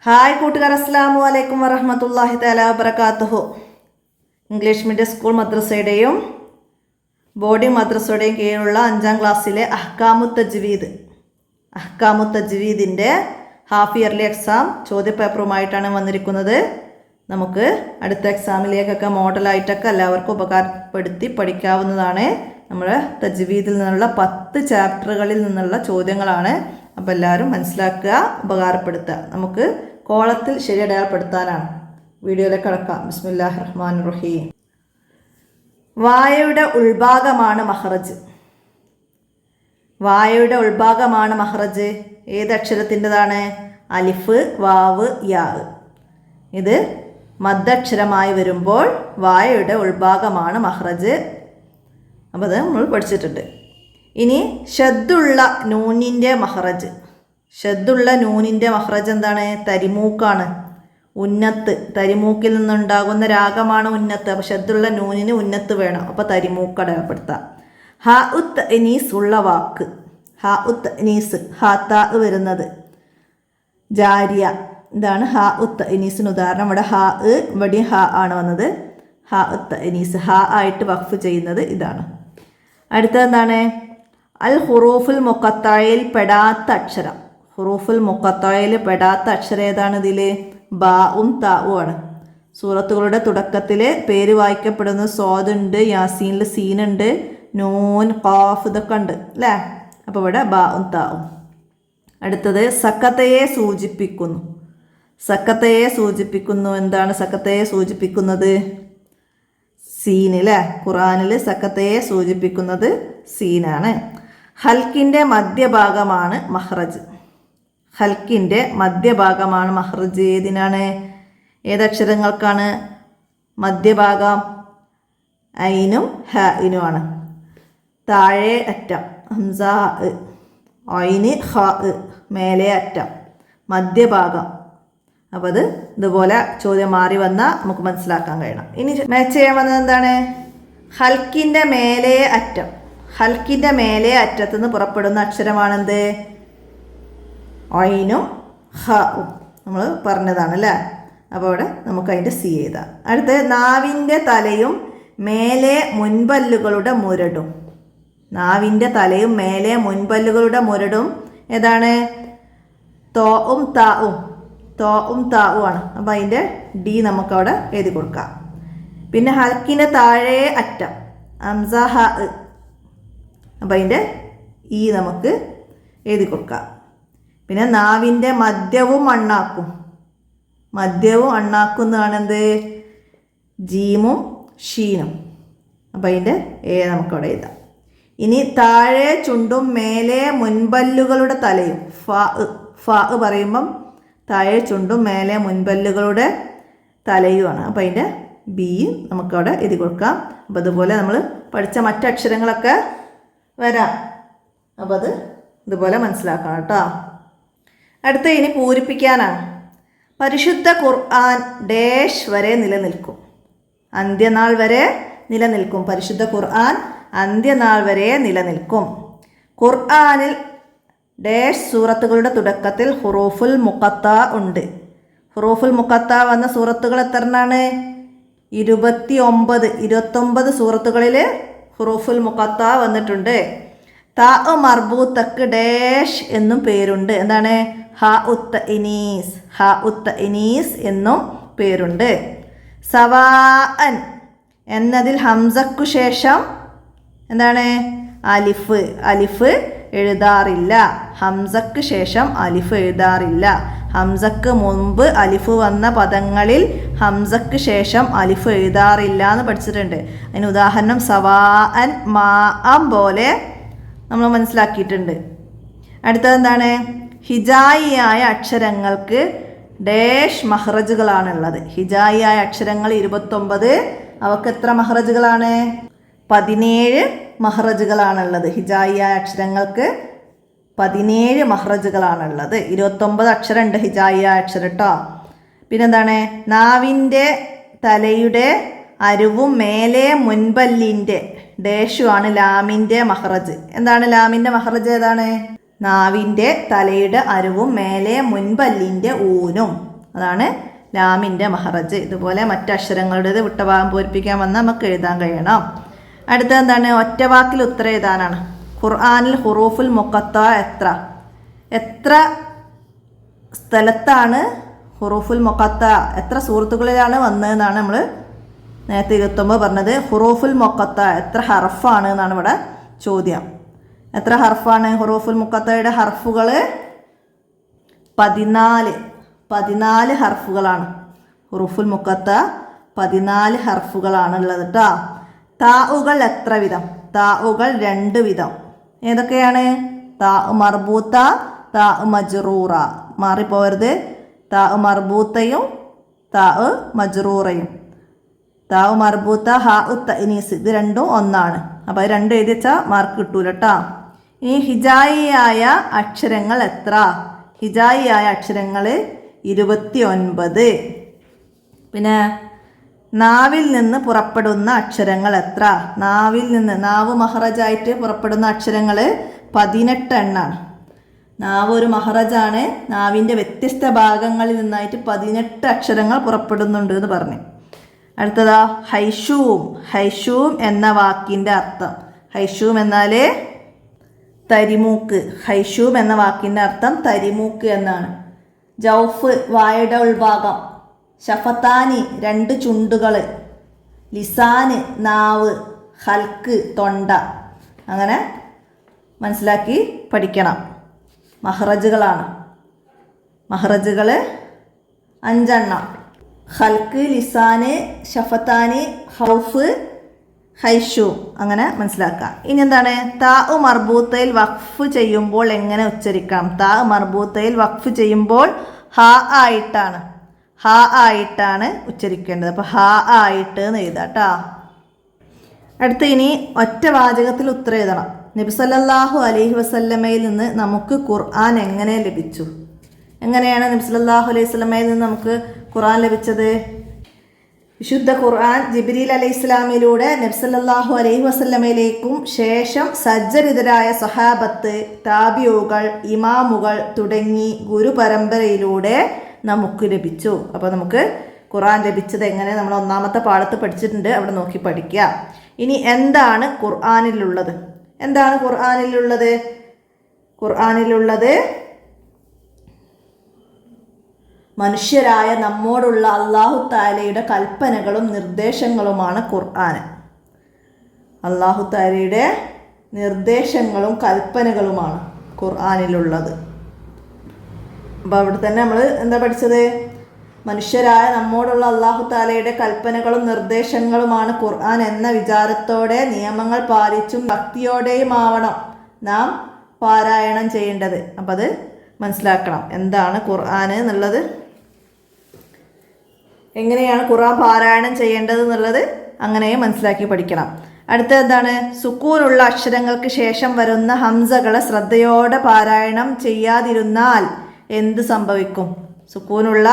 Hi കൂട്ടുകാർ, അസ്സലാമു അലൈക്കും വറഹ്മത്തുള്ളാഹി തആല വബറകാതുഹു. ഇംഗ്ലീഷ് മീഡിയം സ്കൂൾ മദ്രസയുടെയും ബോർഡിംഗ് മദ്രസയുടെയും കീഴിലുള്ള 5ാം ക്ലാസ്സിലെ അഹ്കാമു തജ്വീദിൻ്റെ ഹാഫ് ഇയർലി എക്സാം ചോദ്യപേപ്പറുമായിട്ടാണ് വന്നിരിക്കുന്നത്. നമുക്ക് അടുത്ത എക്സാമിലേക്കൊക്കെ മോഡലായിട്ടൊക്കെ എല്ലാവർക്കും ഉപകാരപ്പെടുത്തി പഠിക്കാവുന്നതാണ്. നമ്മുടെ തജ്വീദിൽ നിന്നുള്ള 10 ചാപ്റ്ററുകളിൽ നിന്നുള്ള ചോദ്യങ്ങളാണ്. അപ്പോൾ എല്ലാവരും മനസ്സിലാക്കുക, ഉപകാരപ്പെടുത്തുക. നമുക്ക് കോളത്തിൽ ശരി അടയാളപ്പെടുത്താനാണ്. വീഡിയോയിലേക്ക് കടക്കാം. ബിസ്മില്ലാഹിർ റഹ്മാനിർ റഹീം. വായയുടെ ഉൾഭാഗമാണ് മഖ്റജ്. വായയുടെ ഉൾഭാഗമാണ് മഖ്റജ്. ഏത് അക്ഷരത്തിൻ്റെതാണ്? അലിഫ്, വാവ്, യാ. ഇത് മദ്ദക്ഷരമായി വരുമ്പോൾ വായയുടെ ഉൾഭാഗമാണ് മഖ്റജ്. അപ്പോൾ അത് നമ്മൾ പഠിച്ചിട്ടുണ്ട്. ഇനി ഷദ്ദുള്ള നൂനിൻ്റെ മഖ്റജ്. ഷദ്ദുള്ള നൂനിൻ്റെ മഖ്റജ് എന്താണ്? തരിമൂക്കാണ്. ഉന്നത്ത്, തരിമൂക്കിൽ നിന്നുണ്ടാകുന്ന രാഗമാണ് ഉന്നത്ത്. അപ്പോൾ ഷദ്ദുള്ള നൂനിന് ഉന്നത്ത് വേണം. അപ്പോൾ തരിമൂക്ക് അടയാളപ്പെടുത്താം. ഹ ഉത്ത് അനീസ് ഉള്ള വാക്ക്. ഹ ഉത്ത് അനീസ്, ഹാത്താ വരുന്നത്. ജാരിയ, ഇതാണ് ഹ ഉത്ത് അനീസിന് ഉദാഹരണം. ഇവിടെ ഹ, ഇവിടെയും ഹ ആണ് വന്നത്. ഹ ഉത്ത് അനീസ്, ഹ ആയിട്ട് വഖഫ് ചെയ്യുന്നത് ഇതാണ്. അടുത്തതെന്താണ്? അൽ ഹുറൂഫുൽ മുഖത്തയിൽ പെടാത്ത അക്ഷരം. ഹുറൂഫുൽ മുഖത്തയിൽ പെടാത്ത അക്ഷരം ഏതാണ്? ഇതിൽ ബാഉം താഉം ആണ്. സൂറത്തുകളുടെ തുടക്കത്തിൽ പേര് വായിക്കപ്പെടുന്നത് സ്വാദുണ്ട്, യാസീനിൽ സീനുണ്ട്, നൂൻ, ഖാഫ് ഇതൊക്കെ ഉണ്ട് അല്ലേ? അപ്പോൾ ഇവിടെ ബാഉം താഉം. അടുത്തത് സക്കത്തയെ സൂചിപ്പിക്കുന്നു. സക്കത്തയെ സൂചിപ്പിക്കുന്നു. എന്താണ് സക്കത്തയെ സൂചിപ്പിക്കുന്നത്? സീൻ അല്ലേ? ഖുറാനിൽ സക്കത്തയെ സൂചിപ്പിക്കുന്നത് സീനാണ്. ഹൽക്കിൻ്റെ മധ്യഭാഗമാണ് മഖ്റജ്. ഹൽക്കിൻ്റെ മധ്യഭാഗമാണ് മഖ്റജ്. ഏതിനാണ്? ഏതക്ഷരങ്ങൾക്കാണ് മധ്യഭാഗം? ഐനും ഹഇനുമാണ്. താഴെ അറ്റം ഹംസ, ഐന്, ഹ, മേലെ അറ്റം, മധ്യഭാഗം. അപ്പോൾ അത് ഇതുപോലെ ചോദ്യം മാറി വന്നാൽ നമുക്ക് മനസ്സിലാക്കാൻ കഴിയണം. ഇനി മാച്ച് ചെയ്യാൻ വന്നത് എന്താണ്? ഹൽക്കിൻ്റെ മേലെ അറ്റം. ഹൽക്കിൻ്റെ മേലെ അറ്റത്തു നിന്ന് പുറപ്പെടുന്ന അക്ഷരമാണെന്ത്? ഐനും ഹഉം നമ്മൾ പറഞ്ഞതാണ് അല്ലേ? അപ്പോൾ അവിടെ നമുക്ക് അതിൻ്റെ സി എഴുതാം. അടുത്ത് നാവിൻ്റെ തലയും മേലെ മുൻപല്ലുകളുടെ മുരടും. നാവിൻ്റെ തലയും മേലെ മുൻപല്ലുകളുടെ മുരടും ഏതാണ്? തോഉം താഉം. തോഉം താഉം ആണ്. അപ്പോൾ അതിൻ്റെ ഡി നമുക്കവിടെ എഴുതി കൊടുക്കാം. പിന്നെ ഹൽക്കിൻ്റെ താഴെ അറ്റം ഹംസ, ഹ. അപ്പോൾ അതിൻ്റെ ഈ നമുക്ക് എഴുതി കൊടുക്കാം. പിന്നെ നാവിൻ്റെ മധ്യവും അണ്ണാക്കും. മധ്യവും അണ്ണാക്കും എന്നാണ് എന്ത്? ജീമും ഷീനും. അപ്പോൾ അതിൻ്റെ എ നമുക്കവിടെ എഴുതാം. ഇനി താഴെ ചുണ്ടും മേലെ മുൻപല്ലുകളുടെ തലയും. ഫ പറയുമ്പം താഴെ ചുണ്ടും മേലെ മുൻപല്ലുകളുടെ തലയുമാണ്. അപ്പോൾ അതിൻ്റെ ബി നമുക്കവിടെ എഴുതി കൊടുക്കാം. അപ്പോൾ അതുപോലെ നമ്മൾ പഠിച്ച മറ്റക്ഷരങ്ങളൊക്കെ വരാം. അപ്പോൾ അത് ഇതുപോലെ മനസ്സിലാക്കണം കേട്ടോ. അടുത്ത ഇനി പൂരിപ്പിക്കാനാണ്. പരിശുദ്ധ ഖുർആൻ ഡാഷ് വരെ നിലനിൽക്കും. അന്ത്യനാൾ വരെ നിലനിൽക്കും. പരിശുദ്ധ ഖുർആൻ അന്ത്യനാൾ വരെ നിലനിൽക്കും. ഖുർആനിൽ ഡാഷ് സൂറത്തുകളുടെ തുടക്കത്തിൽ ഹുറൂഫുൽ മുഖത്ത ഉണ്ട്. ഹുറൂഫുൽ മുഖത്ത വന്ന സൂറത്തുകൾ എത്രണ്ണാണ്? 29 സൂറത്തുകളിൽ ഹുറൂഫുൽ മുഖത്ത വന്നിട്ടുണ്ട്. താ മർബൂത്തക്ക് ഡാഷ് എന്നും പേരുണ്ട്. എന്താണ്? ഹ ഉത്ത് ഇനീസ്. ഹ ഉത്ത് ഇനീസ് എന്നും പേരുണ്ട്. സവാഅൻ എന്നതിൽ ഹംസക്കു ശേഷം എന്താണ്? അലിഫ്. അലിഫ് എഴുതാറില്ല. ഹംസക്ക് ശേഷം അലിഫ് എഴുതാറില്ല. ഹംസക്ക് മുമ്പ് അലിഫ് വന്ന പദങ്ങളിൽ ഹംസക്ക് ശേഷം അലിഫ് എഴുതാറില്ല എന്ന് പഠിച്ചിട്ടുണ്ട്. അതിന് ഉദാഹരണം സവാഅൻ, മാഅം പോലെ നമ്മൾ മനസ്സിലാക്കിയിട്ടുണ്ട്. അടുത്തത് എന്താണ്? ഹിജായിയായ അക്ഷരങ്ങൾക്ക് ഡാഷ് മഖ്റജുകളാണുള്ളത്. ഹിജായിയായ അക്ഷരങ്ങൾ 29. അവക്ക് എത്ര മഖ്റജുകളാണ്? 17 മഖ്റജുകളാണുള്ളത്. ഹിജായിയായ അക്ഷരങ്ങൾക്ക് 17 മഖ്റജുകളാണുള്ളത്. 29 അക്ഷരം ഉണ്ട് ഹിജായിയായ അക്ഷരം കേട്ടോ. പിന്നെന്താണ്? നാവിൻ്റെ തലയുടെ അരുവും മേലെ മുൻപല്ലിൻ്റെ ഡാഷുമാണ് ലാമിൻ്റെ മഖ്റജ്. എന്താണ് ലാമിൻ്റെ മഖ്റജ്? ഏതാണ്? നാവിൻ്റെ തലയുടെ അരുവും മേലെ മുൻപല്ലിൻ്റെ ഊനും. അതാണ് ലാമിൻ്റെ മഹറജ്. ഇതുപോലെ മറ്റ് അക്ഷരങ്ങളുടേത് വിട്ട ഭാഗം പൂരിപ്പിക്കാൻ വന്നാൽ നമുക്ക് എഴുതാൻ കഴിയണം. അടുത്ത എന്താണ്? ഒറ്റവാക്കിൽ ഉത്തരം എഴുതാനാണ്. ഖുർആനിൽ ഹുറൂഫുൽ മുഖത്ത എത്ര സ്ഥലത്താണ് ഹുറൂഫുൽ മുഖത്ത, എത്ര സൂറത്തുകളിലാണ് വന്നതെന്നാണ് നമ്മൾ നേരത്തെ 29 പറഞ്ഞത്. ഹുറൂഫുൽ മുഖത്ത എത്ര ഹർഫാണ് എന്നാണ് ഇവിടെ ചോദ്യം. എത്ര ഹർഫാണ്? ഹുറൂഫുൽ മുഖത്തയുടെ ഹർഫുകൾ 14 ഹർഫുകളാണ്. ഹുറൂഫുൽ മുഖത്ത 14 ഹർഫുകളാണ് ഉള്ളത് കേട്ടോ. താഉകൾ എത്ര വിധം? താഉകൾ 2 വിധം. ഏതൊക്കെയാണ്? താ മർബൂത്ത, താ മജ്റൂറ. മാറിപ്പോവരുത്. താ മർബൂത്തയും താ മജ്റൂറയും. താ മർബൂത്ത, ഹാ തഅനീസ്, ഇത് രണ്ടും ഒന്നാണ്. അപ്പോൾ അത് രണ്ടും എഴുതി വെച്ചാൽ മാർക്ക് കിട്ടൂല കേട്ടോ. ഇനി ഹിജായിയായ അക്ഷരങ്ങൾ എത്ര? ഹിജായിയായ അക്ഷരങ്ങൾ 29. പിന്നെ നാവിൽ നിന്ന് പുറപ്പെടുന്ന അക്ഷരങ്ങൾ എത്ര? നാവിൽ നിന്ന്, നാവ് മഹറജായിട്ട് പുറപ്പെടുന്ന അക്ഷരങ്ങൾ 18 എണ്ണാണ്. നാവ് ഒരു മഹറജാണ്. നാവിൻ്റെ വ്യത്യസ്ത ഭാഗങ്ങളിൽ നിന്നായിട്ട് 18 അക്ഷരങ്ങൾ പുറപ്പെടുന്നുണ്ട് എന്ന് പറഞ്ഞു. അടുത്തതാ ഹൈഷൂം. ഹൈഷൂം എന്ന വാക്കിൻ്റെ അർത്ഥം. ഹൈഷൂം എന്നാൽ തരിമൂക്ക്. ഹൈഷൂം എന്ന വാക്കിൻ്റെ അർത്ഥം തരിമൂക്ക് എന്നാണ്. ജൗഫ് വായുടെ ഉൾഭാഗം. ഷഫത്താനി 2 ചുണ്ടുകൾ. ലിസാന് നാവ്. ഹൽക്ക് തൊണ്ട. അങ്ങനെ മനസ്സിലാക്കി പഠിക്കണം. മഹ്റജുകളാണ്. മഹ്റജുകൾ 5 എണ്ണം. ഹൽക്ക്, ലിസാന്, ഷഫത്താനി, ഹൗഫ്, ഹൈഷൂം. അങ്ങനെ മനസ്സിലാക്കാം. ഇനി എന്താണ്? താ മർബൂത്തയിൽ വഖഫ് ചെയ്യുമ്പോൾ എങ്ങനെ ഉച്ചരിക്കാം? താ മർബൂത്തയിൽ വഖഫ് ചെയ്യുമ്പോൾ ഹാ ആയിട്ടാണ്. ഹാ ആയിട്ടാണ് ഉച്ചരിക്കേണ്ടത്. അപ്പോൾ ഹാ ആയിട്ട് എന്ന് എഴുതാം കേട്ടോ. അടുത്ത് ഇനി ഒറ്റ വാചകത്തിൽ ഉത്തരം എഴുതണം. നബി സല്ലല്ലാഹു അലൈഹി വസല്ലമയിൽ നിന്ന് നമുക്ക് ഖുർആൻ എങ്ങനെ ലഭിച്ചു? എങ്ങനെയാണ് നബി സല്ലല്ലാഹു അലൈഹി വസല്ലമയിൽ നിന്ന് നമുക്ക് ഖുർആൻ ലഭിച്ചത്? വിശുദ്ധ ഖുർആൻ ജിബ്രീൽ അലൈഹിസ്സലാമിലൂടെ നബി സല്ലല്ലാഹു അലൈഹി വസല്ലമയിലേക്കും ശേഷം സജ്ജരിതരായ സഹാബത്ത്, താബിഊകൾ, ഇമാമുകൾ തുടങ്ങി ഗുരുപരമ്പരയിലൂടെ നമുക്ക് ലഭിച്ചു. അപ്പോൾ നമുക്ക് ഖുർആൻ ലഭിച്ചത് എങ്ങനെ നമ്മൾ ഒന്നാമത്തെ പാഠത്ത് പഠിച്ചിട്ടുണ്ട്. അവിടെ നോക്കി പഠിക്കുക. ഇനി എന്താണ് ഖുർആനിലുള്ളത്? എന്താണ് ഖുർആനിലുള്ളത്? ഖുർആനിലുള്ളത് മനുഷ്യരായ നമ്മോടുള്ള അല്ലാഹു തആലയുടെ കൽപ്പനകളും നിർദ്ദേശങ്ങളുമാണ് ഖുർആൻ. അല്ലാഹു തആലയുടെ നിർദ്ദേശങ്ങളും കൽപ്പനകളുമാണ് ഖുർആനിലുള്ളത്. അപ്പോൾ അവിടെ തന്നെ നമ്മൾ എന്താ പഠിച്ചത്? മനുഷ്യരായ നമ്മോടുള്ള അല്ലാഹു തആലയുടെ കൽപ്പനകളും നിർദ്ദേശങ്ങളുമാണ് ഖുർആൻ എന്ന വിചാരത്തോടെ നിയമങ്ങൾ പാലിച്ചും ഭക്തിയോടെയും ആവണം നാം പാരായണം ചെയ്യേണ്ടത്. അപ്പം അത് മനസ്സിലാക്കണം. എന്താണ് ഖുർആൻ എന്നുള്ളത്, എങ്ങനെയാണ് ഖുർആൻ പാരായണം ചെയ്യേണ്ടത് എന്നുള്ളത് അങ്ങനെയും മനസ്സിലാക്കി പഠിക്കണം. അടുത്ത എന്താണ്? സുക്കൂനുള്ള അക്ഷരങ്ങൾക്ക് ശേഷം വരുന്ന ഹംസകളെ ശ്രദ്ധയോടെ പാരായണം ചെയ്യാതിരുന്നാൽ എന്ത് സംഭവിക്കും? സുക്കൂനുള്ള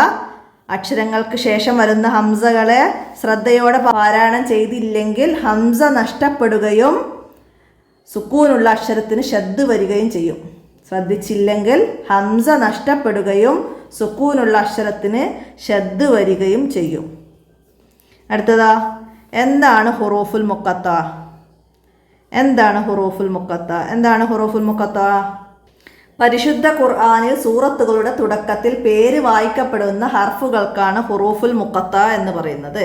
അക്ഷരങ്ങൾക്ക് ശേഷം വരുന്ന ഹംസകളെ ശ്രദ്ധയോടെ പാരായണം ചെയ്തില്ലെങ്കിൽ ഹംസ നഷ്ടപ്പെടുകയും സുക്കൂനുള്ള അക്ഷരത്തിന് ഷദ് വരികയും ചെയ്യും. ശ്രദ്ധിച്ചില്ലെങ്കിൽ ഹംസ നഷ്ടപ്പെടുകയും സുക്കൂനുള്ള അക്ഷരത്തിന് ഷദ് വരികയും ചെയ്യും. അടുത്തതാ എന്താണ് ഹുറൂഫുൽ മുഖത്ത? എന്താണ് ഹുറൂഫുൽ മുഖത്ത? എന്താണ് ഹുറൂഫുൽ മുഖത്ത? പരിശുദ്ധ ഖുർആനിൽ സൂറത്തുകളുടെ തുടക്കത്തിൽ പേര് വായിക്കപ്പെടുന്ന ഹർഫുകൾക്കാണ് ഹുറൂഫുൽ മുഖത്ത എന്ന് പറയുന്നത്.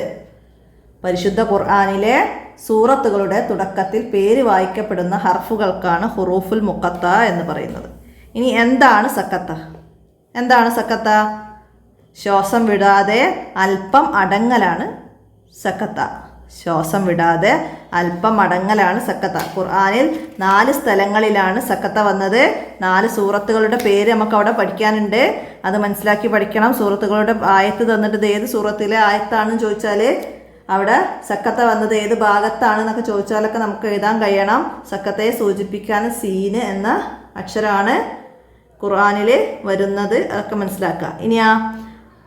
പരിശുദ്ധ ഖുർആനിലെ സൂറത്തുകളുടെ തുടക്കത്തിൽ പേര് വായിക്കപ്പെടുന്ന ഹർഫുകൾക്കാണ് ഹുറൂഫുൽ മുഖത്ത എന്ന് പറയുന്നത്. ഇനി എന്താണ് സക്കത്ത? എന്താണ് സക്കത്ത? ശ്വാസം വിടാതെ അല്പം അടങ്ങലാണ് സക്കത്ത. ശ്വാസം വിടാതെ അല്പം അടങ്ങലാണ് സക്കത്ത. ഖുർആനിൽ 4 സ്ഥലങ്ങളിലാണ് സക്കത്ത വന്നത്. 4 സൂറത്തുകളുടെ പേര് നമുക്ക് അവിടെ പഠിക്കാനുണ്ട്. അത് മനസ്സിലാക്കി പഠിക്കണം. സൂറത്തുകളുടെ ആയത്ത് തന്നിട്ട് ഇത് ഏത് സൂറത്തിലെ ആയത്താണെന്ന് ചോദിച്ചാൽ അവിടെ സക്കത്ത വന്നത് ഏത് ഭാഗത്താണെന്നൊക്കെ ചോദിച്ചാലൊക്കെ നമുക്ക് എഴുതാൻ കഴിയണം. സക്കത്തയെ സൂചിപ്പിക്കാൻ സീന് എന്ന അക്ഷരമാണ് ഖുർആനിൽ വരുന്നത്. അതൊക്കെ മനസ്സിലാക്കുക. ഇനിയാ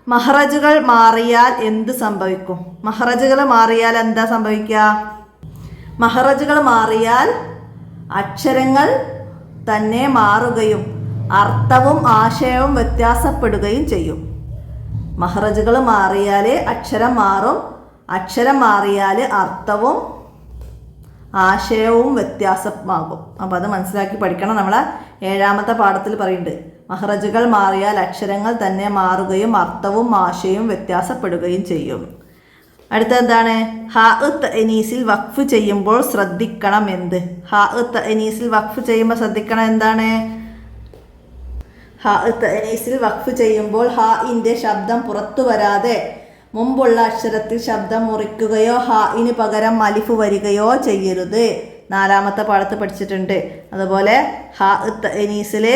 മഹ്റജുകൾ മാറിയാൽ എന്ത് സംഭവിക്കും? മഹ്റജുകൾ മാറിയാൽ എന്താ സംഭവിക്കുക? മഹ്റജുകൾ മാറിയാൽ അക്ഷരങ്ങൾ തന്നെ മാറുകയും അർത്ഥവും ആശയവും വ്യത്യാസപ്പെടുകയും ചെയ്യും. മഹ്റജുകൾ മാറിയാൽ അക്ഷരം മാറും, അക്ഷരം മാറിയാൽ അർത്ഥവും ആശയവും വ്യത്യാസമാകും. അപ്പോൾ അത് മനസ്സിലാക്കി പഠിക്കണം. നമ്മളെ 7ാമത്തെ പാഠത്തിൽ പറയുന്നുണ്ട്, മഹ്റജുകൾ മാറിയാൽ അക്ഷരങ്ങൾ തന്നെ മാറുകയും അർത്ഥവും ആശയവും വ്യത്യാസപ്പെടുകയും ചെയ്യും. അടുത്ത എന്താണ്? ഹാ തഅനീസിൽ വഖഫ് ചെയ്യുമ്പോൾ ശ്രദ്ധിക്കണം എന്ത്? ഹാ തഅനീസിൽ വഖഫ് ചെയ്യുമ്പോൾ ശ്രദ്ധിക്കണം എന്താണ്? ഹാ തഅനീസിൽ വഖഫ് ചെയ്യുമ്പോൾ ഹാഇൻ്റെ ശബ്ദം പുറത്തു വരാതെ മുമ്പുള്ള അക്ഷരത്തിൽ ശബ്ദം മുറിക്കുകയോ ഹാഇന് പകരം അലിഫ് വരികയോ ചെയ്യരുത്. 4ാമത്തെ പാഠത്ത് പഠിച്ചിട്ടുണ്ട്. അതുപോലെ ഹാ തഅനീസിൽ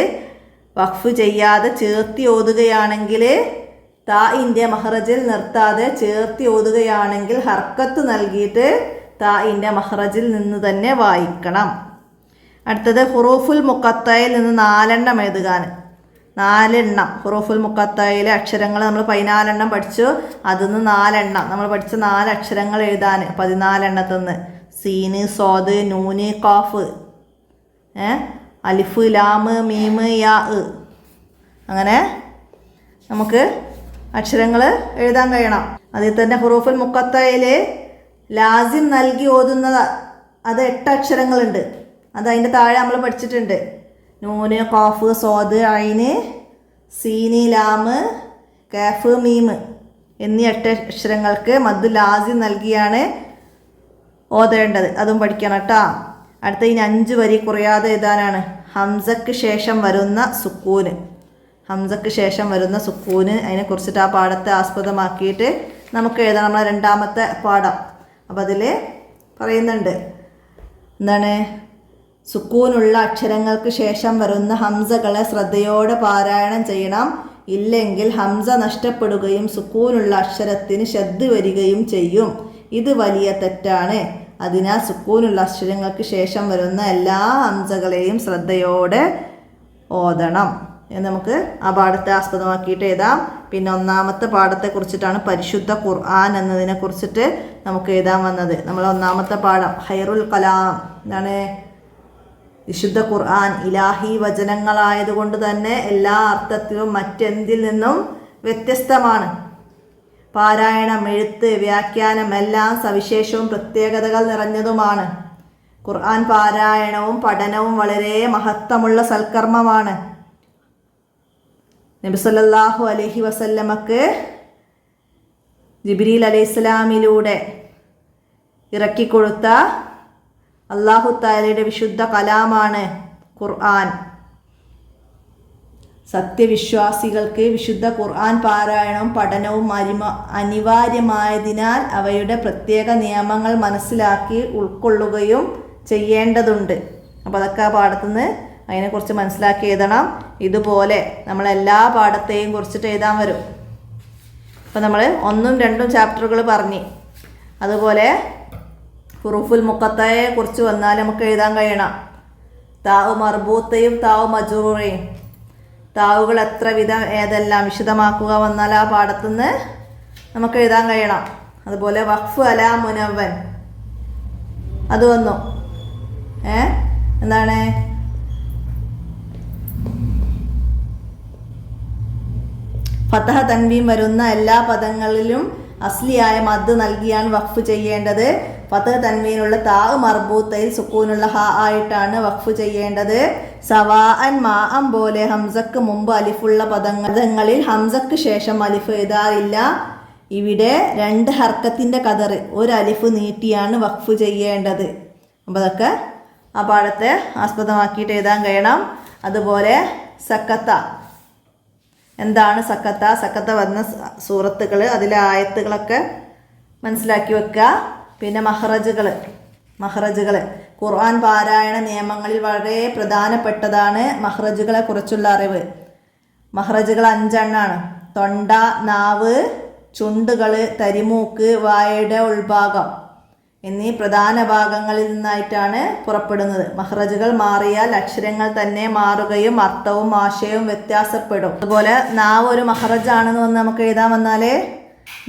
വഖഫ് ചെയ്യാതെ ചേർത്തി ഓതുകയാണെങ്കിൽ താഇൻ്റെ മഹ്റജിൽ നിർത്താതെ ചേർത്തി ഓതുകയാണെങ്കിൽ ഹർക്കത്ത് നൽകിയിട്ട് താഇൻ്റെ മഹ്റജിൽ നിന്ന് തന്നെ വായിക്കണം. അടുത്തത് ഹുറൂഫുൽ മുഖത്തയിൽ നിന്ന് 4 എണ്ണം എഴുതുകയാണ്. 4 എണ്ണം ഹുറൂഫുൽ മുഖത്തയിലെ അക്ഷരങ്ങൾ നമ്മൾ 14 എണ്ണം പഠിച്ചു. അതിന്ന് 4 എണ്ണം നമ്മൾ പഠിച്ച 4 അക്ഷരങ്ങൾ എഴുതാൻ 14 എണ്ണത്തിന്ന് സീന്, സ്വാദ്, നൂന്, കാഫ്, അലിഫ്, ലാമ്, മീമ്, യാ. അങ്ങനെ നമുക്ക് അക്ഷരങ്ങൾ എഴുതാൻ കഴിയണം. അതിൽ തന്നെ ഹുറൂഫുൽ മുഖത്തയിൽ ലാസിം നൽകി ഓതുന്നത് അത് 8 അക്ഷരങ്ങളുണ്ട്. അത് അതിൻ്റെ താഴെ നമ്മൾ പഠിച്ചിട്ടുണ്ട്. നൂന്, ഖാഫ്, സ്വാദ്, ഐന്, സീന്, ലാമ്, കാഫ്, മീമ് എന്നീ 8 അക്ഷരങ്ങൾക്ക് മദ് ലാസിം നൽകിയാണ് ഓതേണ്ടത്. അതും പഠിക്കണം കേട്ടോ. അടുത്ത ഇനി 5 വരി കുറയാതെ എഴുതാനാണ്. ഹംസക്ക് ശേഷം വരുന്ന സുക്കൂന്, ഹംസക്ക് ശേഷം വരുന്ന സുക്കൂന്, അതിനെക്കുറിച്ചിട്ട് ആ പാഠത്തെ ആസ്പദമാക്കിയിട്ട് നമുക്ക് എഴുതാം. നമ്മളെ 2ാമത്തെ പാഠം. അപ്പോൾ അതിൽ പറയുന്നുണ്ട് എന്താണ്? സുക്കൂനുള്ള അക്ഷരങ്ങൾക്ക് ശേഷം വരുന്ന ഹംസകളെ ശ്രദ്ധയോടെ പാരായണം ചെയ്യണം. ഇല്ലെങ്കിൽ ഹംസ നഷ്ടപ്പെടുകയും സുക്കൂനുള്ള അക്ഷരത്തിന് ശദ്ദ് വരികയും ചെയ്യും. ഇത് വലിയ തെറ്റാണ്. അതിനാൽ സുക്കൂനുള്ള അക്ഷരങ്ങൾക്ക് ശേഷം വരുന്ന എല്ലാ ഹംസകളെയും ശ്രദ്ധയോടെ ഓതണം എന്ന് നമുക്ക് ആ പാഠത്തെ ആസ്പദമാക്കിയിട്ട് എഴുതാം. പിന്നെ 1ാമത്തെ പാഠത്തെ കുറിച്ചിട്ടാണ് പരിശുദ്ധ ഖുർആൻ എന്നതിനെ കുറിച്ചിട്ട് നമുക്ക് എഴുതാൻ വന്നത്. നമ്മൾ 1ാമത്തെ പാഠം ഖൈറുൽ കലാം എന്താണ്? വിശുദ്ധ ഖുർആൻ ഇലാഹി വചനങ്ങളായതുകൊണ്ട് തന്നെ എല്ലാ അർത്ഥത്തിലും മറ്റെന്തിൽ നിന്നും വ്യത്യസ്തമാണ്. പാരായണം, എഴുത്ത്, വ്യാഖ്യാനം എല്ലാം സവിശേഷവും പ്രത്യേകതകൾ നിറഞ്ഞതുമാണ്. ഖുർആൻ പാരായണവും പഠനവും വളരെ മഹത്വമുള്ള സൽക്കർമ്മമാണ്. നബി സല്ലല്ലാഹു അലൈഹി വസല്ലമക്ക് ജിബ്രീൽ അലൈഹിസ്സലാമിലൂടെ ഇറക്കിക്കൊടുത്ത അല്ലാഹു തആലയുടെ വിശുദ്ധ കലാമാണ് ഖുർആൻ. സത്യവിശ്വാസികൾക്ക് വിശുദ്ധ ഖുർആൻ പാരായണവും പഠനവും അനിവാര്യമായതിനാൽ അവയുടെ പ്രത്യേക നിയമങ്ങൾ മനസ്സിലാക്കി ഉൾക്കൊള്ളുകയും ചെയ്യേണ്ടതുണ്ട്. അപ്പോൾ അതൊക്കെ ആ പാഠത്തുനിന്ന് അതിനെക്കുറിച്ച് മനസ്സിലാക്കി എഴുതണം. ഇതുപോലെ നമ്മളെല്ലാ പാഠത്തെയും കുറിച്ചിട്ട് എഴുതാൻ വരും. അപ്പോൾ നമ്മൾ 1ഉം 2ഉം ചാപ്റ്ററുകൾ പറഞ്ഞ്, അതുപോലെ ഹുറൂഫുൽ മുഖത്തയെ കുറിച്ച് വന്നാൽ നമുക്ക് എഴുതാൻ കഴിയണം. താവ് മർബൂത്തയും താവ് മജ്റൂറയും, താവുകൾ എത്ര വിധം ഏതെല്ലാം വിശദമാക്കുക വന്നാൽ ആ പാഠത്തുനിന്ന് നമുക്ക് എഴുതാൻ കഴിയണം. അതുപോലെ വഖഫ് അലാ മുനവ്വൻ അത് വന്നു. എന്താണ്? ഫതഹ തൻവീൻ വരുന്ന എല്ലാ പദങ്ങളിലും അസ്ലിയായ മദ് നൽകിയാണ് വഖഫ് ചെയ്യേണ്ടത്. ഫതഹ തൻവീനുള്ള താവ് മർബൂത്തയിൽ സുക്കൂനുള്ള ഹ ആയിട്ടാണ് വഖഫ് ചെയ്യേണ്ടത്. സവാഅൻ മാഅൻ പോലെ ഹംസക്ക് മുമ്പ് അലിഫുള്ള പദങ്ങളിൽ ഹംസക്ക് ശേഷം അലിഫ് എഴുതാറില്ല. ഇവിടെ 2 ഹർക്കത്തിൻ്റെ കദർ 1 അലിഫ് നീട്ടിയാണ് വഖഫ് ചെയ്യേണ്ടത്. അപ്പോൾ അതൊക്കെ ആ പാഠത്തെ ആസ്പദമാക്കിയിട്ട് എഴുതാൻ കഴിയണം. അതുപോലെ സക്കത്ത എന്താണ്? സക്കത്ത വന്ന സൂറത്തുകൾ, അതിലെ ആയത്തുകളൊക്കെ മനസ്സിലാക്കി വെക്കുക. പിന്നെ മഹ്റജുകൾ ഖുർആൻ പാരായണ നിയമങ്ങളിൽ വളരെ പ്രധാനപ്പെട്ടതാണ് മഹ്റജുകളെ കുറിച്ചുള്ള അറിവ്. മഹ്റജുകൾ 5 എണ്ണമാണ്. തൊണ്ട, നാവ്, ചുണ്ടുകൾ, തരിമൂക്ക്, വായയുടെ ഉൾഭാഗം എന്നീ പ്രധാന ഭാഗങ്ങളിൽ നിന്നായിട്ടാണ് പുറപ്പെടുന്നത്. മഹ്റജുകൾ മാറിയാൽ അക്ഷരങ്ങൾ തന്നെ മാറുകയും അർത്ഥവും ആശയവും വ്യത്യാസപ്പെടും. അതുപോലെ നാവ് ഒരു മഹ്റജാണെന്ന് വന്ന് നമുക്ക് എഴുതാൻ വന്നാൽ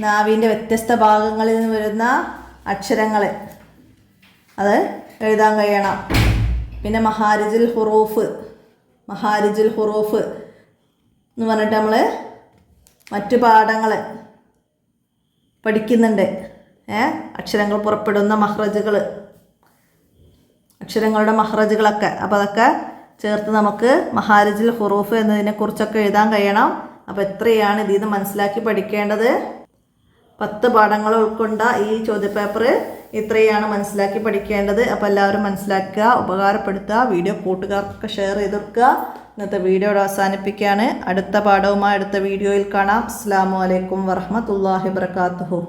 നാവിൻ്റെ വ്യത്യസ്ത ഭാഗങ്ങളിൽ നിന്ന് വരുന്ന അക്ഷരങ്ങൾ അത് എഴുതാൻ കഴിയണം. പിന്നെ മഹാരിജുൽ ഹുറൂഫ് എന്ന് പറഞ്ഞിട്ട് നമ്മൾ മറ്റു പാഠങ്ങൾ പഠിക്കുന്നുണ്ട്. അക്ഷരങ്ങൾ പുറപ്പെടുന്ന മഹ്റജുകൾ, അക്ഷരങ്ങളുടെ മഹ്റജുകളൊക്കെ. അപ്പോൾ അതൊക്കെ ചേർത്ത് നമുക്ക് മഹാരജുൽ ഹുറൂഫ് എന്നതിനെക്കുറിച്ചൊക്കെ എഴുതാൻ കഴിയണം. അപ്പോൾ എത്രയാണ് ഇതിൽ നിന്ന് മനസ്സിലാക്കി പഠിക്കേണ്ടത്? 10 പാഠങ്ങൾ ഉൾക്കൊണ്ട ഈ ചോദ്യപേപ്പർ ഇത്രയാണ് മനസ്സിലാക്കി പഠിക്കേണ്ടത്. അപ്പോൾ എല്ലാവരും മനസ്സിലാക്കുക, ഉപകാരപ്പെടുത്തുക, വീഡിയോ കൂട്ടുകാർക്കൊക്കെ ഷെയർ ചെയ്ത് കൊടുക്കുക. ഇന്നത്തെ വീഡിയോ അവസാനിപ്പിക്കുകയാണ്. അടുത്ത പാഠവുമായി അടുത്ത വീഡിയോയിൽ കാണാം. അസ്സലാമു അലൈക്കും വറഹ്മത്തുള്ളാഹി വബറകാതുഹു.